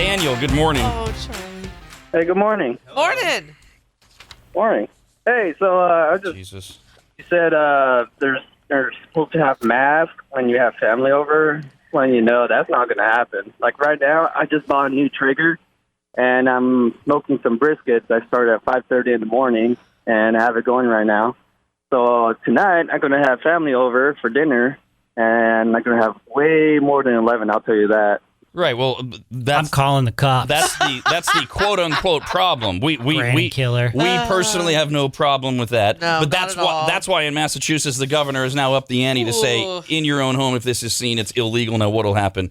Daniel, good morning. Oh, Charlie. Hey, good morning. Morning. Morning. Hey, so I just Jesus. you said they're supposed to have masks when you have family over. When you know that's not going to happen. Like right now, I just bought a new trigger, and I'm smoking some briskets. I started at 5:30 in the morning, and I have it going right now. So tonight, I'm going to have family over for dinner, and I'm going to have way more than 11. I'll tell you that. Right. Well, I'm calling the cops. That's the quote unquote problem. We killer. We personally have no problem with that. No, but not at all. that's why in Massachusetts the governor has now upped the ante to say in your own home if this is seen it's illegal. Now what'll happen?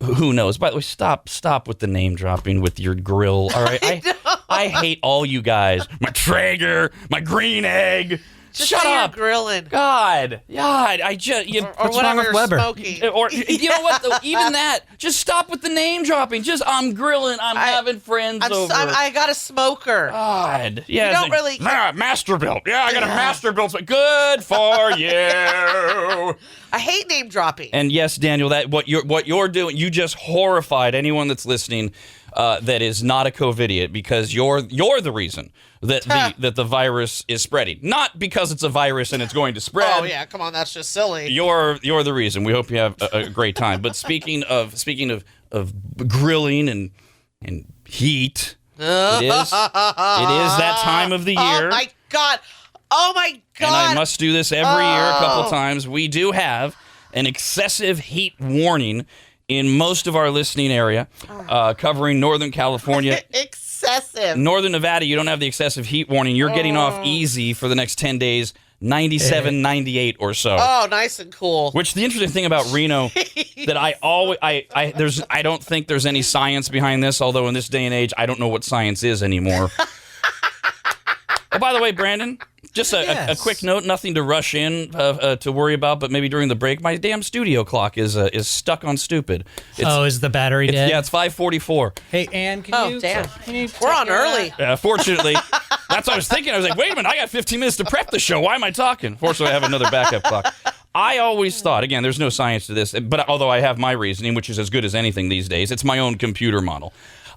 Who knows? By the way, stop with the name dropping with your grill. All right. I hate all you guys. My Traeger, my green egg. Just Shut say up. You're grilling. God, I just Or What's whatever wrong with you're Weber? smoking. or you know what? Though, even that, just stop with the name dropping. Just I'm grilling. I'm having friends over. I got a smoker. God, yeah. You don't really- Masterbuilt. Yeah, I got a Masterbuilt. Good for you. I hate name dropping. And yes, Daniel, that what you're doing, you just horrified anyone that's listening that is not a COVIDiot because you're the reason that the virus is spreading. Not because it's a virus and it's going to spread. Oh yeah, come on, that's just silly. You're the reason. We hope you have a great time. But speaking of grilling and heat, it is that time of the year. Oh my god. And I must do this every year a couple times. We do have an excessive heat warning in most of our listening area, covering Northern California. Excessive. Northern Nevada, you don't have the excessive heat warning. You're getting off easy for the next 10 days, 97, 98 or so. Oh, nice and cool. Which the interesting thing about Reno that I don't think there's any science behind this, although in this day and age, I don't know what science is anymore. Oh, by the way, Brandon, just a quick note, nothing to rush in to worry about, but maybe during the break, my damn studio clock is stuck on stupid. Is the battery dead? Yeah, it's 5:44. Hey, Ann, can you... Damn. Can you We're on early. Fortunately, that's what I was thinking. I was like, wait a minute, I got 15 minutes to prep the show. Why am I talking? Fortunately, I have another backup clock. I always thought, again, there's no science to this, but although I have my reasoning, which is as good as anything these days, it's my own computer model.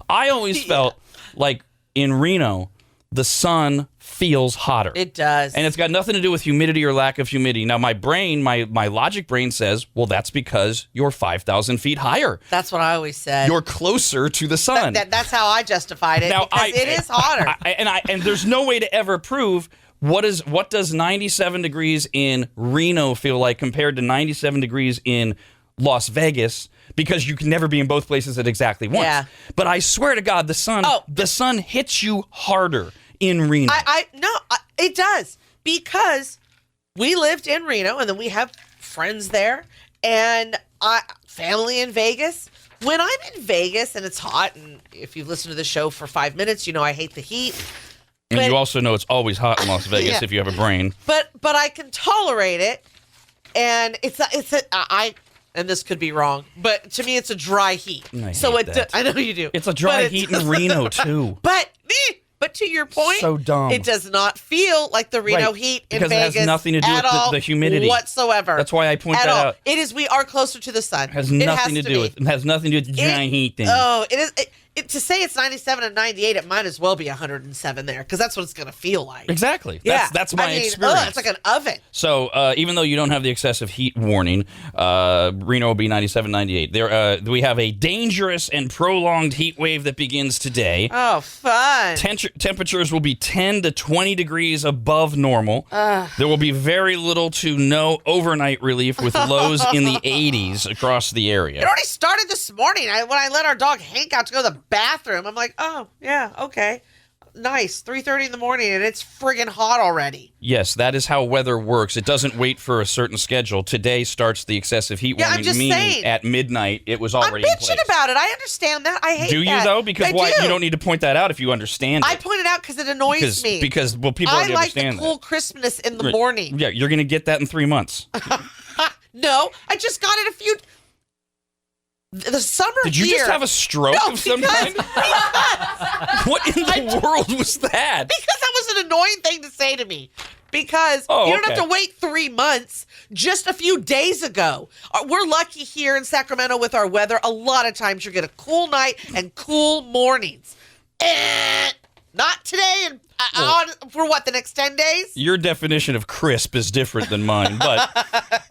I always felt like in Reno, the sun feels hotter. It does. And it's got nothing to do with humidity or lack of humidity. Now, my brain, my logic brain says, well, that's because you're 5,000 feet higher. That's what I always said. You're closer to the sun. That's how I justified it, Now, because it is hotter. And there's no way to ever prove what does 97 degrees in Reno feel like compared to 97 degrees in Las Vegas, because you can never be in both places at exactly once. Yeah. But I swear to God, the sun hits you harder in Reno. It does, because we lived in Reno and then we have friends there and family in Vegas. When I'm in Vegas and it's hot, and if you've listened to the show for 5 minutes, you know I hate the heat. And you also know it's always hot in Las Vegas if you have a brain. But I can tolerate it, and and this could be wrong, but to me it's a dry heat. I hate that. I know you do. It's a dry heat in Reno too. But to your point, So dumb. it does not feel like the Reno heat in because Vegas it has nothing to do with the humidity whatsoever. That's why I point at that all. out. It is. We are closer to the sun. It has nothing to do with the dry heat thing. Oh, it is. To say it's 97 and 98, it might as well be 107 there, because that's what it's going to feel like. Exactly. Yeah. That's my experience. It's like an oven. So even though you don't have the excessive heat warning, Reno will be 97, 98. We have a dangerous and prolonged heat wave that begins today. Oh, fun. Temperatures will be 10 to 20 degrees above normal. There will be very little to no overnight relief with lows in the 80s across the area. It already started this morning. When I let our dog Hank out to go to the bathroom, I'm like, oh, yeah, okay. Nice. 3:30 in the morning, and it's friggin' hot already. Yes, that is how weather works. It doesn't wait for a certain schedule. Today starts the excessive heat warning, I'm just meaning saying. at midnight it was already I'm in place. bitching about it. I understand that. I hate that. Do you, though? Because why? do. You don't need to point that out if you understand it. I point it out because it annoys me. Because people I already like the understand cool that. crispness in the morning. Yeah, you're going to get that in 3 months. No, I just got it the summer Did you here. just have a stroke of some kind? What in the world was that? Because that was an annoying thing to say to me. because Oh, you don't okay. have to wait 3 months. Just a few days ago, we're lucky here in Sacramento with our weather. A lot of times you get a cool night and cool mornings. Not today and for what, the next 10 days? Your definition of crisp is different than mine, but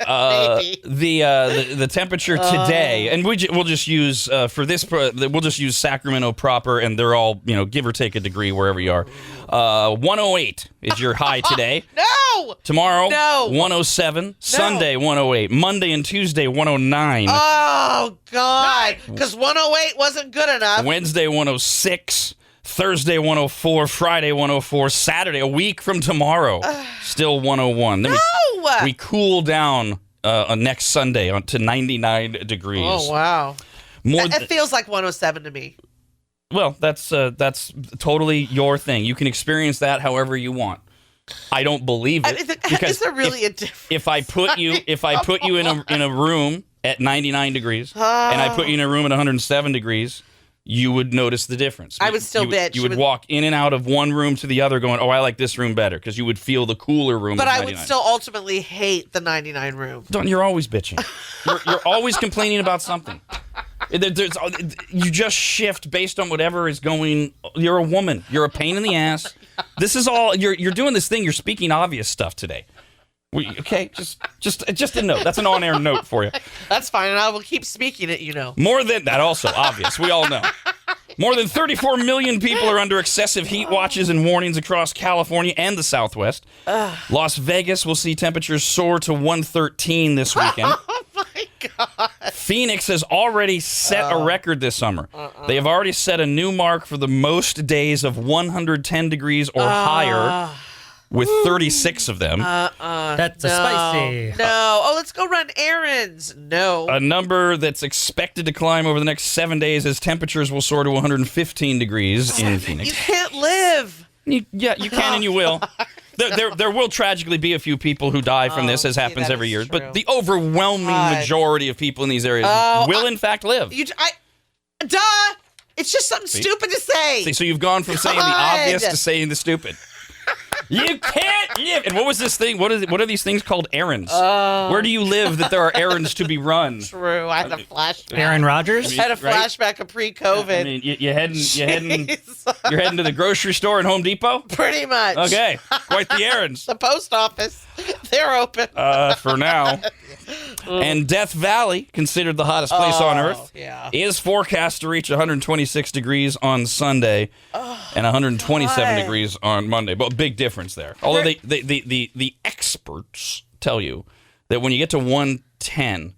Maybe. the temperature today, and we'll just use for this, we'll just use Sacramento proper, and they're all, give or take a degree wherever you are. 108 is your high today. No! Tomorrow, No. 107. Sunday, 108. Monday and Tuesday, 109. Oh, God. Because 108 wasn't good enough. Wednesday, 106. Thursday, 104. Friday, 104. Saturday, a week from tomorrow, still 101. Then we cool down next Sunday to 99 degrees. Oh, wow. More It feels like 107 to me. Well, that's totally your thing. You can experience that however you want. I don't believe it. Is there really a difference? If I put you in a room at 99 degrees and I put you in a room at 107 degrees, you would notice the difference. I would still bitch. You would walk in and out of one room to the other going, oh, I like this room better, because you would feel the cooler room. But at I 99. would still ultimately hate the 99 room. Don, you're always bitching. You're always complaining about something. You just shift based on whatever is going. You're a woman. You're a pain in the ass. This is all. You're doing this thing. You're speaking obvious stuff today. Okay, just a note. That's an on-air note for you. That's fine, and I will keep speaking it. More than that, also obvious. We all know. More than 34 million people are under excessive heat watches and warnings across California and the Southwest. Las Vegas will see temperatures soar to 113 this weekend. Oh my God! Phoenix has already set a record this summer. They have already set a new mark for the most days of 110 degrees or higher, with 36 of them. That's a spicy. No. Oh, let's go run errands. No. A number that's expected to climb over the next 7 days as temperatures will soar to 115 degrees in Phoenix. You can't live. You can and you will. There will tragically be a few people who die from this, as happens that every is year. true. But the overwhelming majority of people in these areas will, in fact, live. Duh. It's just something stupid to say. See, so you've gone from saying the God. obvious to saying the stupid. You can't live. And what was this thing? What are these things called? Errands. Where do you live that there are errands to be run? True. I had a flashback. Aaron Rodgers? I had a flashback of pre-COVID. I mean, you're heading to the grocery store and Home Depot? Pretty much. Okay, quite the errands. The post office. They're open. For now. And Death Valley, considered the hottest place on Earth, is forecast to reach 126 degrees on Sunday and 127 degrees on Monday. But big difference there. Although the experts tell you that when you get to 110,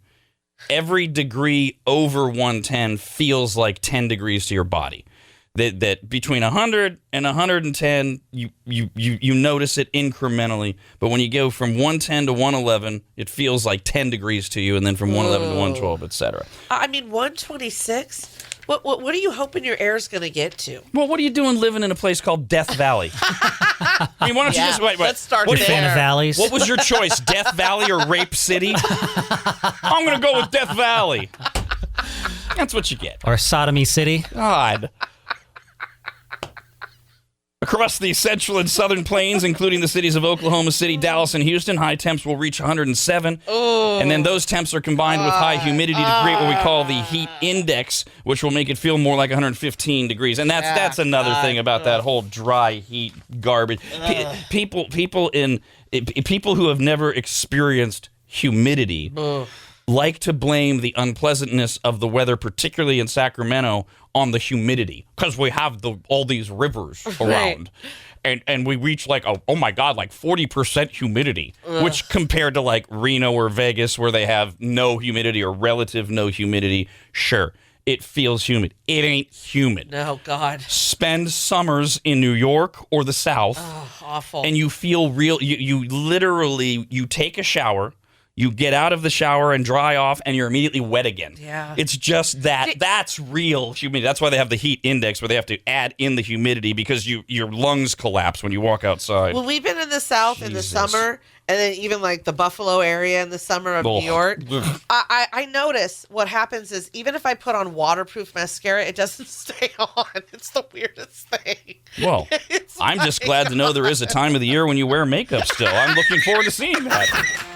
every degree over 110 feels like 10 degrees to your body. That between 100 and 110, you notice it incrementally. But when you go from 110 to 111, it feels like 10 degrees to you, and then from 111 to 112, etc. I mean, 126? What are you hoping your air's going to get to? Well, what are you doing living in a place called Death Valley? I mean, why don't you just wait? Let's start What there. Fan of valleys? What was your choice, Death Valley or Rape City? I'm going to go with Death Valley. That's what you get. Or Sodomy City? God. Across the central and southern plains, including the cities of Oklahoma City, Dallas, and Houston, high temps will reach 107. And then those temps are combined with high humidity to create what we call the heat index, which will make it feel more like 115 degrees. And that's another thing about that whole dry heat garbage. People who have never experienced humidity like to blame the unpleasantness of the weather, particularly in Sacramento, on the humidity, because we have all these rivers around. And we reach like, oh my God, like 40% humidity, which compared to like Reno or Vegas, where they have no humidity or relative no humidity, sure, it feels humid. It ain't humid. No, God. Spend summers in New York or the South, Awful. and you feel real. You literally, you take a shower, You get out of the shower and dry off, and you're immediately wet again. Yeah. It's just that. That's real humidity. That's why they have the heat index, where they have to add in the humidity because your lungs collapse when you walk outside. Well, we've been in the South in the summer, and then even like the Buffalo area in the summer of New York. I notice what happens is even if I put on waterproof mascara, it doesn't stay on. It's the weirdest thing. Well, I'm just glad to know there is a time of the year when you wear makeup still. I'm looking forward to seeing that.